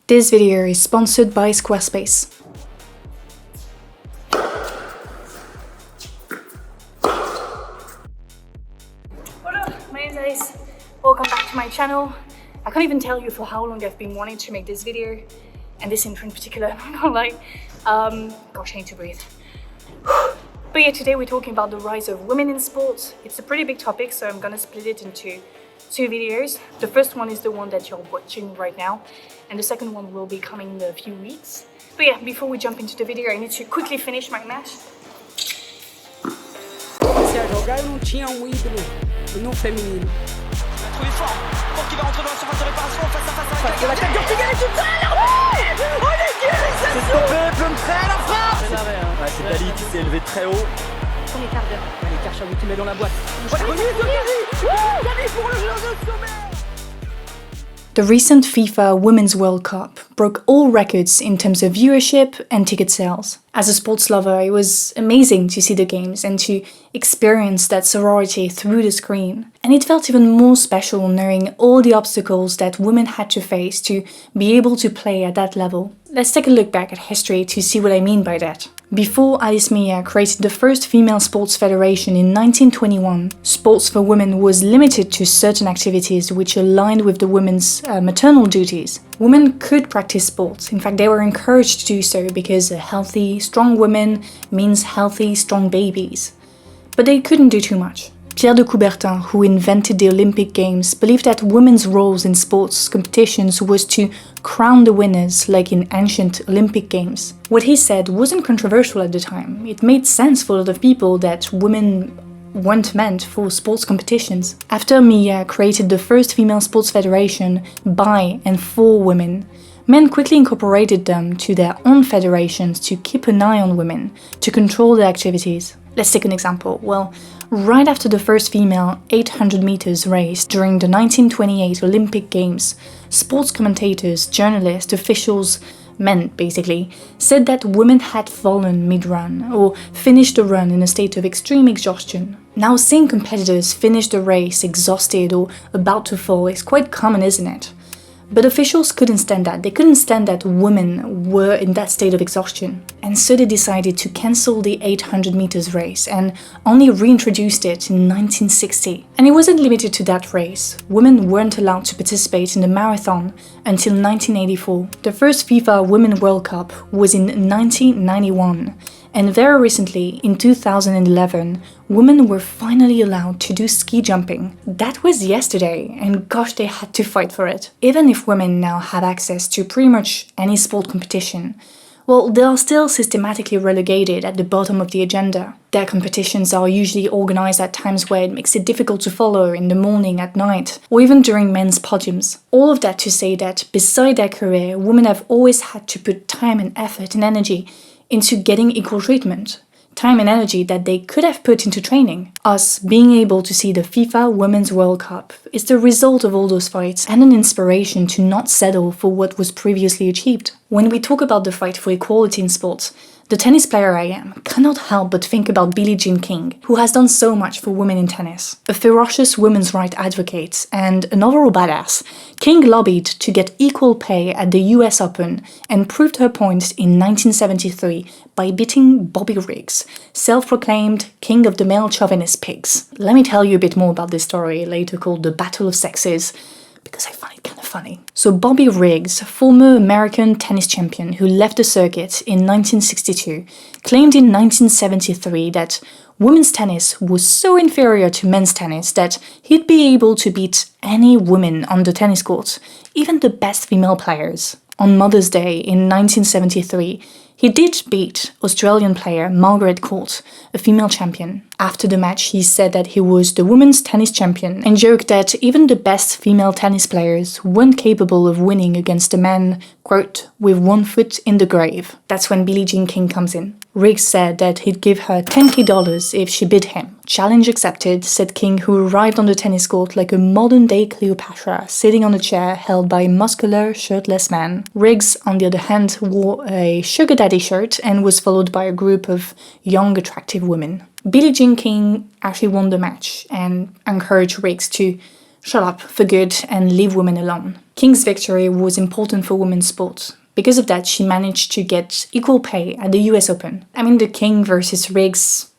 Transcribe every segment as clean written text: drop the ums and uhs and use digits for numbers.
This video is sponsored by Squarespace. Hello, my name is Alice. Welcome back to my channel. I can't even tell you for how long I've been wanting to make this video, and this intro in particular, I'm not gonna lie. Gosh, I need to breathe. But yeah, today we're talking about the rise of women in sports. It's a pretty big topic, so I'm gonna split it into two videos. The first one is the one that you're watching right now, and the second one will be coming in a few weeks. But yeah, before we jump into the video, I need to quickly finish my match. Se a jogar, eu não tinha ídolo no feminino. Trouvé fort, fort qui va rentrer dans la surface de réparation face à face avec La tête d'Ortega est totale. Oh l'égalisation. C'est stoppé, Plumtree, la frappe. C'est Dali qui s'est élevé très haut. Premier quart d'heure. Allez, Karchaoui qui met dans la boîte. La remise de Dali pour le jeu de sommet. The recent FIFA Women's World Cup broke all records in terms of viewership and ticket sales. As a sports lover, it was amazing to see the games and to experience that sorority through the screen. And it felt even more special knowing all the obstacles that women had to face to be able to play at that level. Let's take a look back at history to see what I mean by that. Before Alice created the first female sports federation in 1921, sports for women was limited to certain activities which aligned with the women's maternal duties. Women could practice sports. In fact, they were encouraged to do so because a healthy, strong woman means healthy, strong babies. But they couldn't do too much. Pierre de Coubertin, who invented the Olympic Games, believed that women's roles in sports competitions was to crown the winners like in ancient Olympic Games. What he said wasn't controversial at the time. It made sense for a lot of people that women weren't meant for sports competitions. After Mia created the first female sports federation by and for women, men quickly incorporated them to their own federations to keep an eye on women, to control their activities. Let's take an example. Well, right after the first female 800 meters race during the 1928 Olympic Games, sports commentators, journalists, officials, men basically, said that women had fallen mid-run or finished the run in a state of extreme exhaustion. Now seeing competitors finish the race exhausted or about to fall is quite common, isn't it? But officials couldn't stand that. They couldn't stand that women were in that state of exhaustion. And so they decided to cancel the 800 meters race and only reintroduced it in 1960. And it wasn't limited to that race. Women weren't allowed to participate in the marathon until 1984. The first FIFA Women's World Cup was in 1991. And very recently, in 2011, women were finally allowed to do ski jumping. That was yesterday, and gosh, they had to fight for it. Even if women now have access to pretty much any sport competition, well, they are still systematically relegated at the bottom of the agenda. Their competitions are usually organized at times where it makes it difficult to follow in the morning, at night, or even during men's podiums. All of that to say that, beside their career, women have always had to put time and effort and energy into getting equal treatment. Time and energy that they could have put into training. Us being able to see the FIFA Women's World Cup is the result of all those fights and an inspiration to not settle for what was previously achieved. When we talk about the fight for equality in sports, the tennis player I am cannot help but think about Billie Jean King, who has done so much for women in tennis. A ferocious women's rights advocate and an overall badass, King lobbied to get equal pay at the US Open and proved her point in 1973 by beating Bobby Riggs, self-proclaimed king of the male chauvinist pigs. Let me tell you a bit more about this story, later called the Battle of Sexes, because I find it kind of funny. So Bobby Riggs, former American tennis champion who left the circuit in 1962, claimed in 1973 that women's tennis was so inferior to men's tennis that he'd be able to beat any woman on the tennis court, even the best female players. On Mother's Day in 1973, he did beat Australian player Margaret Court, a female champion. After the match, he said that he was the women's tennis champion and joked that even the best female tennis players weren't capable of winning against a man, quote, with one foot in the grave. That's when Billie Jean King comes in. Riggs said that he'd give her $10,000 if she beat him. Challenge accepted, said King, who arrived on the tennis court like a modern-day Cleopatra, sitting on a chair held by a muscular, shirtless man. Riggs, on the other hand, wore a sugar daddy shirt and was followed by a group of young, attractive women. Billie Jean King actually won the match and encouraged Riggs to shut up for good and leave women alone. King's victory was important for women's sports. Because of that, she managed to get equal pay at the US Open. I mean, the King versus Riggs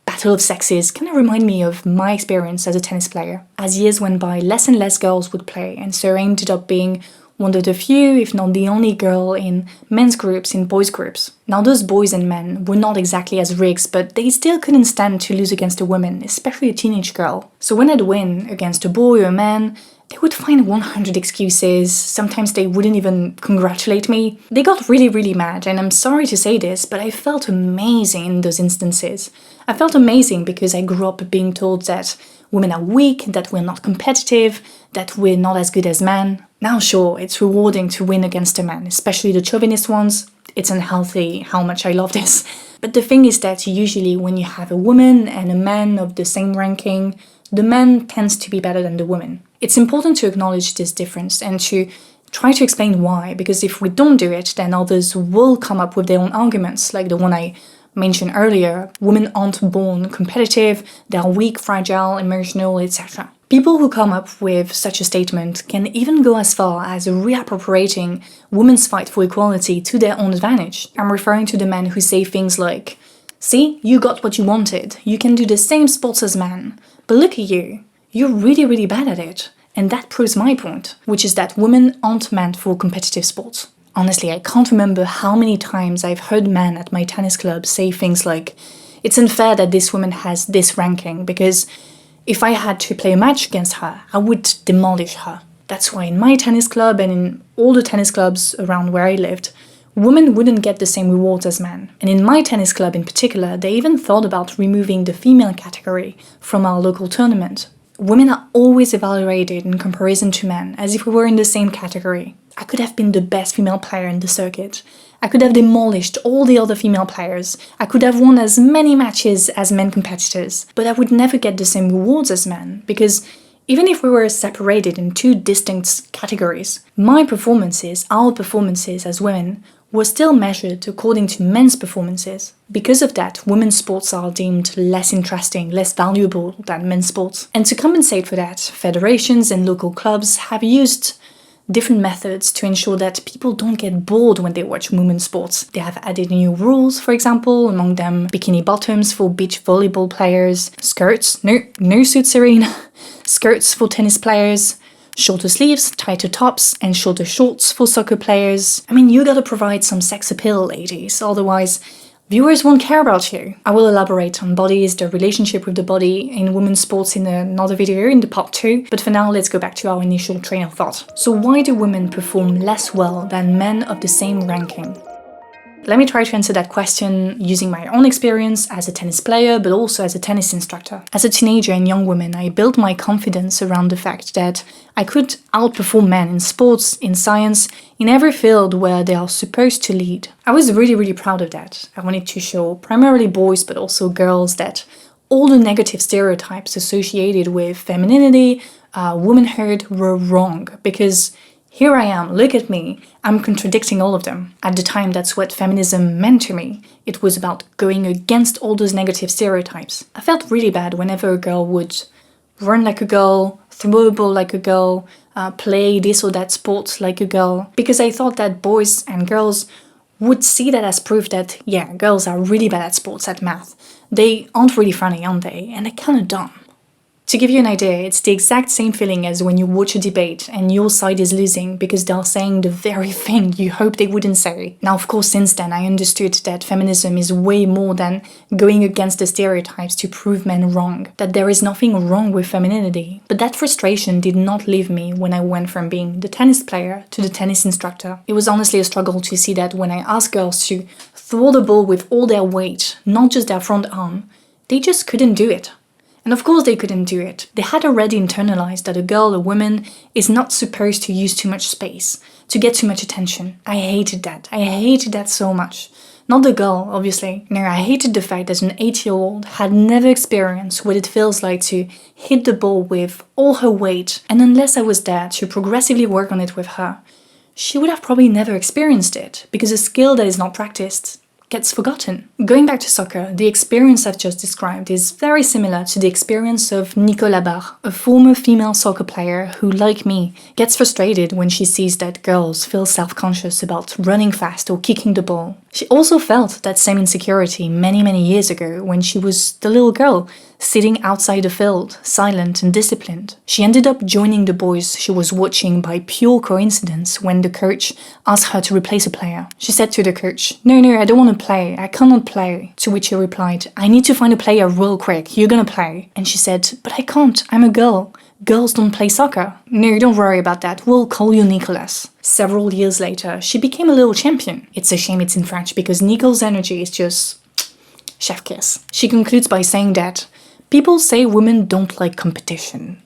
battle of sexes kind of remind me of my experience as a tennis player. As years went by, less and less girls would play, and so I ended up being one of the few, if not the only girl in men's groups, in boys' groups. Now those boys and men were not exactly as Riggs, but they still couldn't stand to lose against a woman, especially a teenage girl. So when I'd win against a boy or a man, they would find 100 excuses, sometimes they wouldn't even congratulate me. They got really mad, and I'm sorry to say this, but I felt amazing in those instances. I felt amazing because I grew up being told that women are weak, that we're not competitive, that we're not as good as men. Now sure, it's rewarding to win against a man, especially the chauvinist ones. It's unhealthy how much I love this. But the thing is that usually when you have a woman and a man of the same ranking, the man tends to be better than the woman. It's important to acknowledge this difference and to try to explain why, because if we don't do it, then others will come up with their own arguments, like the one I mentioned earlier. Women aren't born competitive, they're weak, fragile, emotional, etc. People who come up with such a statement can even go as far as reappropriating women's fight for equality to their own advantage. I'm referring to the men who say things like, "See, you got what you wanted, you can do the same sports as men, but look at you, you're really bad at it." And that proves my point, which is that women aren't meant for competitive sports. Honestly, I can't remember how many times I've heard men at my tennis club say things like, "It's unfair that this woman has this ranking, because if I had to play a match against her, I would demolish her." That's why in my tennis club and in all the tennis clubs around where I lived, women wouldn't get the same rewards as men. And in my tennis club in particular, they even thought about removing the female category from our local tournament. Women are always evaluated in comparison to men, as if we were in the same category. I could have been the best female player in the circuit. I could have demolished all the other female players. I could have won as many matches as men competitors. But I would never get the same rewards as men, because even if we were separated in two distinct categories, my performances, our performances as women, were still measured according to men's performances. Because of that, women's sports are deemed less interesting, less valuable than men's sports. And to compensate for that, federations and local clubs have used different methods to ensure that people don't get bored when they watch women's sports. They have added new rules, for example, among them bikini bottoms for beach volleyball players, skirts, no suits, Serena, skirts for tennis players, shorter sleeves, tighter tops, and shorter shorts for soccer players. I mean, you gotta provide some sex appeal, ladies, otherwise viewers won't care about you. I will elaborate on bodies, the relationship with the body in women's sports in another video, in the part 2, but for now let's go back to our initial train of thought. So why do women perform less well than men of the same ranking? Let me try to answer that question using my own experience as a tennis player, but also as a tennis instructor. As a teenager and young woman, I built my confidence around the fact that I could outperform men in sports, in science, in every field where they are supposed to lead. I was really proud of that. I wanted to show primarily boys, but also girls, that all the negative stereotypes associated with femininity, womanhood were wrong, because here I am, look at me, I'm contradicting all of them. At the time, that's what feminism meant to me. It was about going against all those negative stereotypes. I felt really bad whenever a girl would run like a girl, throw a ball like a girl, play this or that sport like a girl, because I thought that boys and girls would see that as proof that, yeah, girls are really bad at sports, at math. They aren't really funny, aren't they? And they're kind of dumb. To give you an idea, it's the exact same feeling as when you watch a debate and your side is losing because they're saying the very thing you hope they wouldn't say. Now, of course, since then, I understood that feminism is way more than going against the stereotypes to prove men wrong, that there is nothing wrong with femininity. But that frustration did not leave me when I went from being the tennis player to the tennis instructor. It was honestly a struggle to see that when I asked girls to throw the ball with all their weight, not just their front arm, they just couldn't do it. And of course they couldn't do it. They had already internalized that a girl, a woman, is not supposed to use too much space, to get too much attention. I hated that. I hated that so much. Not the girl, obviously. No, I hated the fact that an 8-year-old had never experienced what it feels like to hit the ball with all her weight, and unless I was there to progressively work on it with her, she would have probably never experienced it, because a skill that is not practiced gets forgotten. Going back to soccer, the experience I've just described is very similar to the experience of Nicole Labarre, a former female soccer player who, like me, gets frustrated when she sees that girls feel self-conscious about running fast or kicking the ball. She also felt that same insecurity many years ago when she was the little girl sitting outside the field, silent and disciplined. She ended up joining the boys she was watching by pure coincidence when the coach asked her to replace a player. She said to the coach, No, I don't want to play, I cannot play. To which he replied, I need to find a player real quick, you're gonna play. And she said, but I can't, I'm a girl. Girls don't play soccer. No, don't worry about that, we'll call you Nicolas. Several years later, she became a little champion. It's a shame it's in French because Nicole's energy is just chef kiss. She concludes by saying that people say women don't like competition.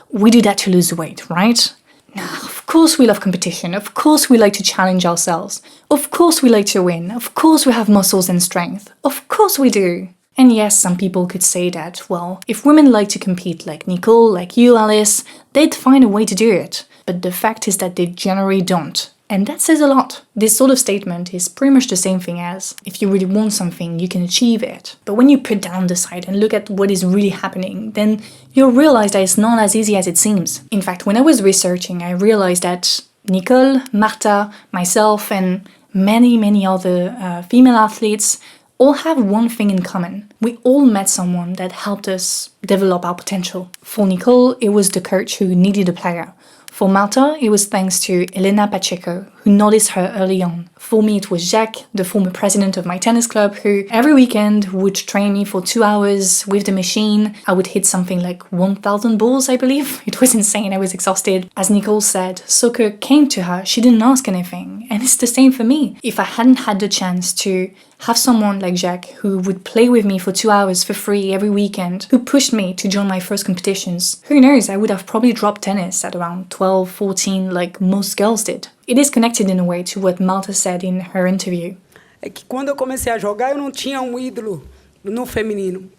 We do that to lose weight, right? Of course we love competition, of course we like to challenge ourselves, of course we like to win, of course we have muscles and strength, of course we do. And yes, some people could say that, well, if women like to compete like Nicole, like you, Alice, they'd find a way to do it. But the fact is that they generally don't. And that says a lot. This sort of statement is pretty much the same thing as, if you really want something, you can achieve it. But when you put down the side and look at what is really happening, then you'll realize that it's not as easy as it seems. In fact, when I was researching, I realized that Nicole, Marta, myself, and many other female athletes all have one thing in common. We all met someone that helped us develop our potential. For Nicole, it was the coach who needed a player. For Marta, it was thanks to Elena Pacheco, who noticed her early on. For me, it was Jacques, the former president of my tennis club, who every weekend would train me for 2 hours with the machine. I would hit something like 1,000 balls, I believe. It was insane, I was exhausted. As Nicole said, soccer came to her, she didn't ask anything. And it's the same for me. If I hadn't had the chance to have someone like Jacques who would play with me for 2 hours for free every weekend, who pushed me to join my first competitions, who knows, I would have probably dropped tennis at around 12, 14 like most girls did. It is connected in a way to what Marta said in her interview. É que quando eu comecei a jogar, eu não tinha um ídolo no feminino.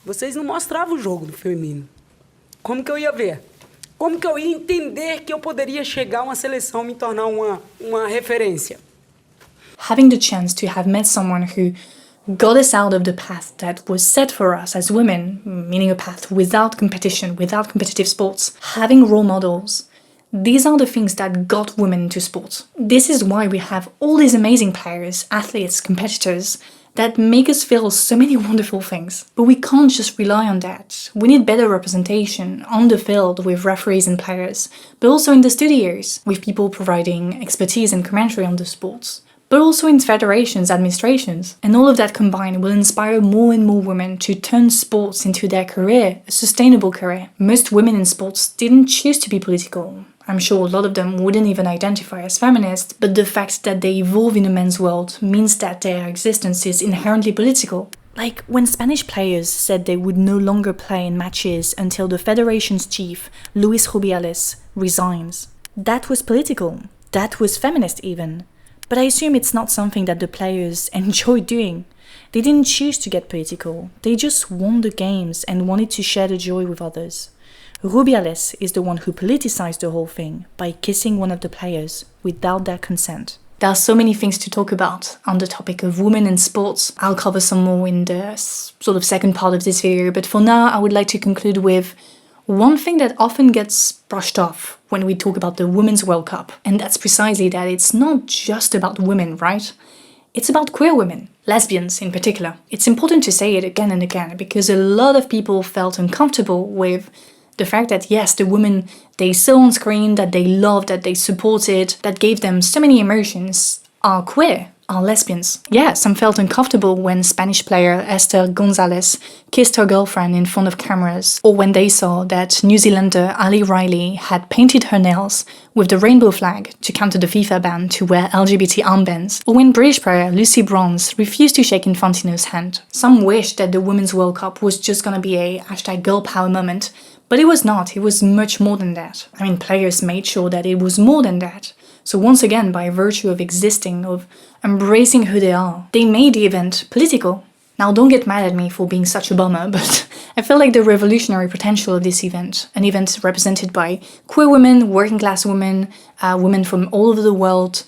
Vocês não mostravam o jogo do feminino. Como que eu ia ver? Como que eu ia entender que eu poderia chegar a uma seleção, me tornar uma referência? Having the chance to have met someone who got us out of the path that was set for us as women, meaning a path without competition, without competitive sports, having role models, these are the things that got women into sports. This is why we have all these amazing players, athletes, competitors, that make us feel so many wonderful things. But we can't just rely on that. We need better representation on the field with referees and players, but also in the studios, with people providing expertise and commentary on the sports. But also in federations, administrations. And all of that combined will inspire more and more women to turn sports into their career, a sustainable career. Most women in sports didn't choose to be political. I'm sure a lot of them wouldn't even identify as feminist, but the fact that they evolve in a men's world means that their existence is inherently political. Like when Spanish players said they would no longer play in matches until the federation's chief, Luis Rubiales, resigns. That was political. That was feminist even. But I assume it's not something that the players enjoy doing. They didn't choose to get political. They just won the games and wanted to share the joy with others. Rubiales is the one who politicized the whole thing by kissing one of the players without their consent. There are so many things to talk about on the topic of women in sports. I'll cover some more in the sort of second part of this video, but for now I would like to conclude with one thing that often gets brushed off when we talk about the Women's World Cup, and that's precisely that it's not just about women, right? It's about queer women, lesbians in particular. It's important to say it again and again because a lot of people felt uncomfortable with the fact that yes, the women they saw on screen, that they loved, that they supported, that gave them so many emotions, are queer, are lesbians. Yeah, some felt uncomfortable when Spanish player Esther Gonzalez kissed her girlfriend in front of cameras, or when they saw that New Zealander Ali Riley had painted her nails with the rainbow flag to counter the FIFA ban to wear LGBT armbands, or when British player Lucy Bronze refused to shake Infantino's hand. Some wished that the Women's World Cup was just gonna be a #girl power moment, but it was not, it was much more than that. I mean, players made sure that it was more than that. So once again, by virtue of existing, of embracing who they are, they made the event political. Now don't get mad at me for being such a bummer, but I feel like the revolutionary potential of this event, an event represented by queer women, working class women, women from all over the world,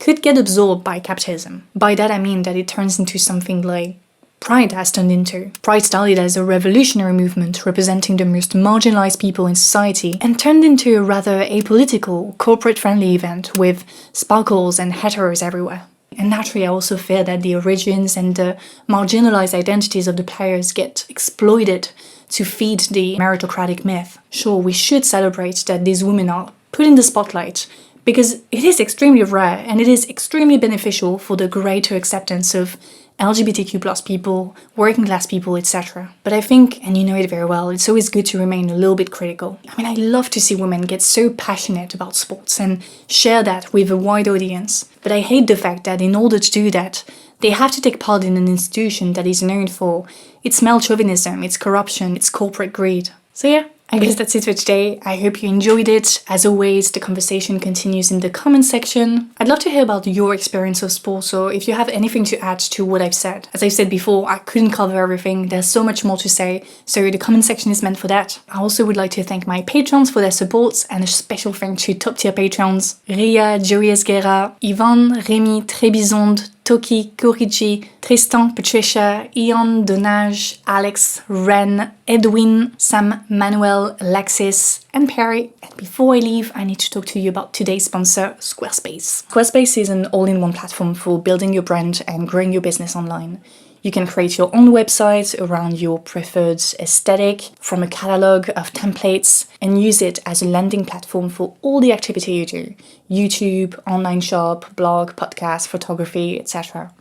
could get absorbed by capitalism. By that I mean that it turns into something like Pride has turned into. Pride started as a revolutionary movement representing the most marginalized people in society and turned into a rather apolitical, corporate-friendly event with sparkles and heteros everywhere. And naturally, I also fear that the origins and the marginalized identities of the players get exploited to feed the meritocratic myth. Sure, we should celebrate that these women are put in the spotlight because it is extremely rare and it is extremely beneficial for the greater acceptance of LGBTQ+ people, working class people, etc. But I think, and you know it very well, it's always good to remain a little bit critical. I mean, I love to see women get so passionate about sports and share that with a wide audience. But I hate the fact that in order to do that, they have to take part in an institution that is known for its male chauvinism, its corruption, its corporate greed. So yeah, I guess that's it for today. I hope you enjoyed it. As always, the conversation continues in the comment section. I'd love to hear about your experience of sports, so if you have anything to add to what I've said. As I've said before, I couldn't cover everything. There's so much more to say, so the comment section is meant for that. I also would like to thank my patrons for their support, and a special thank to top tier patrons: Ria, Joey Esguerra, Ivan, Rémi, Trébizonde, Toki, Koriji, Tristan, Patricia, Ian, Donage, Alex, Ren, Edwin, Sam, Manuel, Alexis, and Perry. And before I leave, I need to talk to you about today's sponsor, Squarespace. Squarespace is an all-in-one platform for building your brand and growing your business online. You can create your own website around your preferred aesthetic from a catalog of templates and use it as a landing platform for all the activity you do: YouTube, online shop, blog, podcast, photography, etc.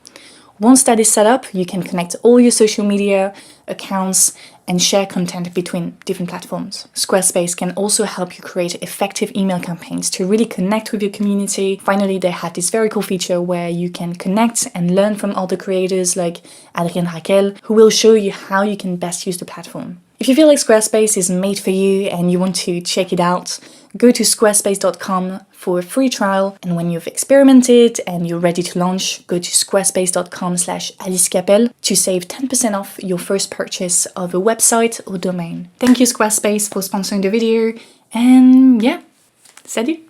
Once that is set up, you can connect all your social media accounts and share content between different platforms. Squarespace can also help you create effective email campaigns to really connect with your community. Finally, they have this very cool feature where you can connect and learn from other creators like Adrien Raquel, who will show you how you can best use the platform. If you feel like Squarespace is made for you and you want to check it out, go to squarespace.com for a free trial, and when you've experimented and you're ready to launch, go to squarespace.com/alice.cappelleyt to save 10% off your first purchase of a website or domain. Thank you Squarespace for sponsoring the video, and yeah, salut!